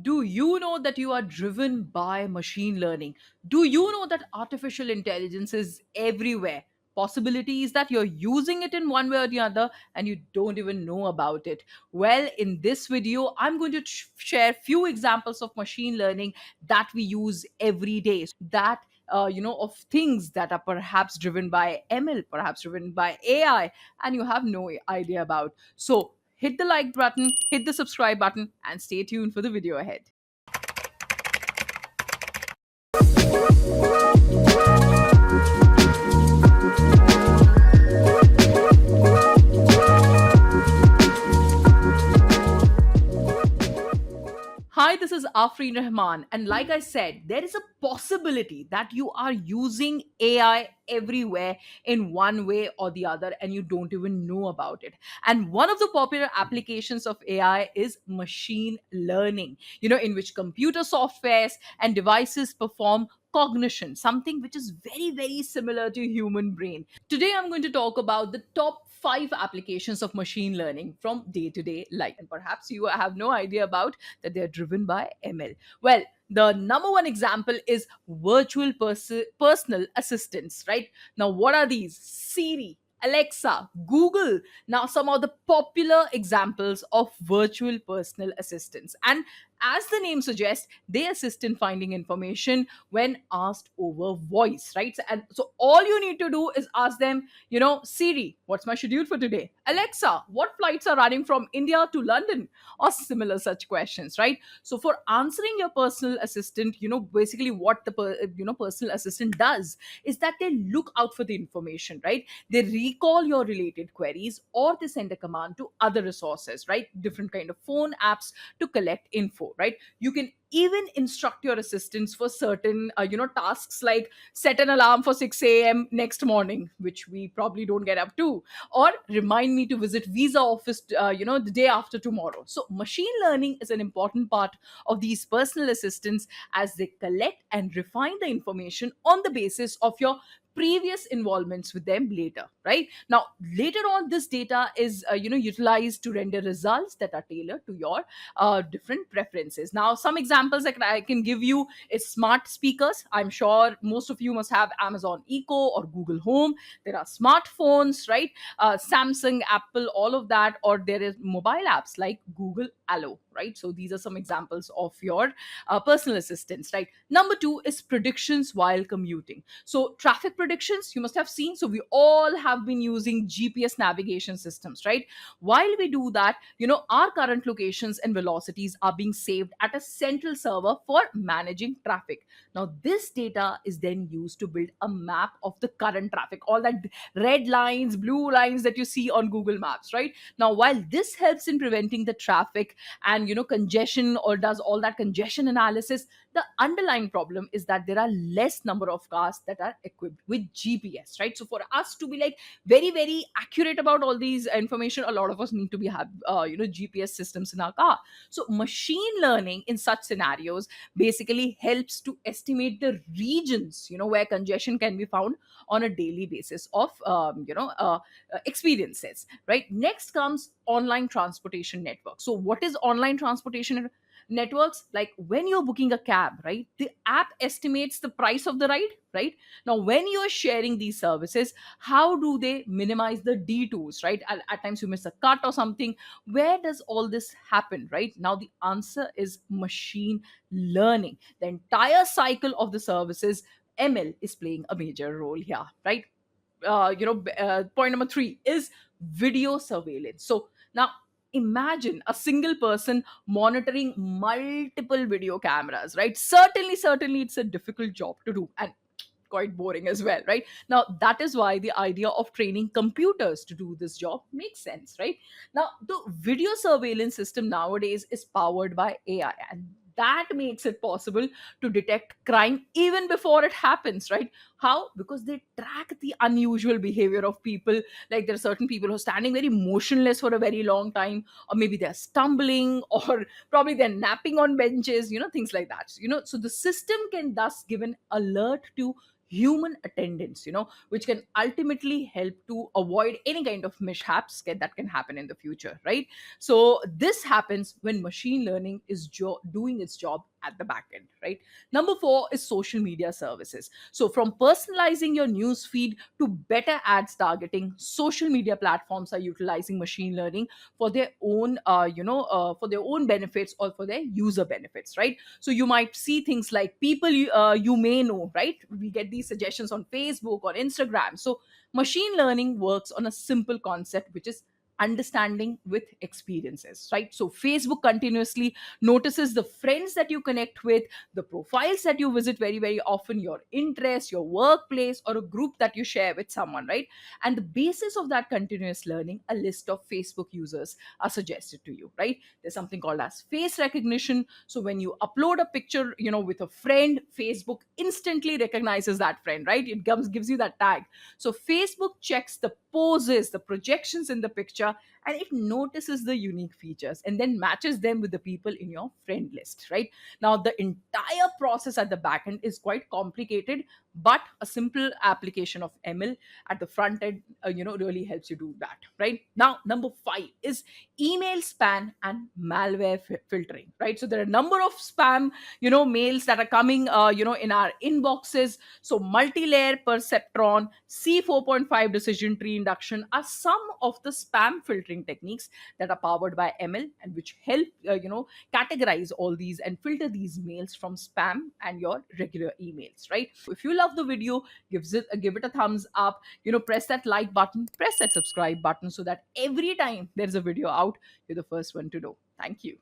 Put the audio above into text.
Do you know that you are driven by machine learning? Do you know that artificial intelligence is everywhere? Possibility is that you're using it in one way or the other and you don't even know about it. Well, in this video, I'm going to share few examples of machine learning that we use every day. That of things that are perhaps driven by ML, perhaps driven by AI, and you have no idea about. So hit the like button, hit the subscribe button, and stay tuned for the video ahead. Hi, this is Afreen Rahman. And like I said, there is a possibility that you are using AI everywhere in one way or the other, and you don't even know about it. And one of the popular applications of AI is machine learning, in which computer softwares and devices perform cognition, something which is very, very similar to human brain. Today, I'm going to talk about the top 5 applications of machine learning from day to day life. And perhaps you have no idea about that they're driven by ML. Well, the number one example is virtual personal assistants, right? Now, what are these? Siri, Alexa, Google. Now, some of the popular examples of virtual personal assistants. And as the name suggests, they assist in finding information when asked over voice, right? And so all you need to do is ask them, Siri, what's my schedule for today? Alexa, what flights are running from India to London? Or similar such questions, right? So for answering your personal assistant, basically what the personal assistant does is that they look out for the information, right? They recall your related queries, or they send a command to other resources, right? Different kind of phone apps to collect info, right? You can even instruct your assistants for certain tasks, like set an alarm for 6 a.m. next morning, which we probably don't get up to, or remind me to visit visa office the day after tomorrow. So machine learning is an important part of these personal assistants, as they collect and refine the information on the basis of your previous involvements with them later, right? Now later on, this data is utilized to render results that are tailored to your different preferences. Now, some examples that I can give you is smart speakers. I'm sure most of you must have Amazon Echo or Google Home. There are smartphones, right? Samsung, Apple, all of that. Or there is mobile apps like Google Allo, right? So these are some examples of your personal assistants, right? Number two is predictions while commuting. So traffic predictions, you must have seen. So we all have been using GPS navigation systems, right? While we do that, our current locations and velocities are being saved at a central server for managing traffic. Now this data is then used to build a map of the current traffic, all that red lines, blue lines that you see on Google Maps, right? Now while this helps in preventing the traffic and congestion, or does all that congestion analysis, the underlying problem is that there are less number of cars that are equipped with GPS, right? So for us to be like very, very accurate about all these information, a lot of us need to be have GPS systems in our car. So machine learning in such scenarios basically helps to estimate the regions where congestion can be found on a daily basis of experiences, right? Next comes online transportation network. So what is online transportation networks? Like when you're booking a cab, right, the app estimates the price of the ride, right? Now when you're sharing these services, how do they minimize the detours, right? At times you miss a cut or something. Where does all this happen, right? Now the answer is machine learning. The entire cycle of the services, ML is playing a major role here, right? Point number three is video surveillance. So now imagine a single person monitoring multiple video cameras, right? Certainly it's a difficult job to do, and quite boring as well, right? Now that is why the idea of training computers to do this job makes sense, right? Now the video surveillance system nowadays is powered by AI, and that makes it possible to detect crime even before it happens, right? How? Because they track the unusual behavior of people. Like there are certain people who are standing very motionless for a very long time, or maybe they're stumbling, or probably they're napping on benches, things like that. So the system can thus give an alert to human attendance, which can ultimately help to avoid any kind of mishaps that can happen in the future, right? So this happens when machine learning is doing its job at the back end, right? Number four is social media services. So from personalizing your news feed to better ads targeting, social media platforms are utilizing machine learning for their own for their own benefits or for their user benefits, right? So you might see things like people you may know, right? We get these suggestions on Facebook or Instagram. So machine learning works on a simple concept, which is understanding with experiences, right? So Facebook continuously notices the friends that you connect with, the profiles that you visit very, very often, your interests, your workplace, or a group that you share with someone, right? And the basis of that continuous learning, a list of Facebook users are suggested to you, right? There's something called as face recognition. So when you upload a picture, with a friend, Facebook instantly recognizes that friend, right? It gives you that tag. So Facebook checks the poses, the projections in the picture, and it notices the unique features and then matches them with the people in your friend list, right? Now the entire process at the back end is quite complicated, but a simple application of ML at the front end really helps you do that, right? Now number 5 is email spam and malware filtering, right? So there are a number of spam mails that are coming in our inboxes. So multi-layer perceptron, C4.5 decision tree induction are some of the spam filtering techniques that are powered by ML and which help categorize all these and filter these mails from spam and your regular emails, right? If you love the video, give it a thumbs up, press that like button, press that subscribe button, so that every time there's a video out, you're the first one to know. Thank you.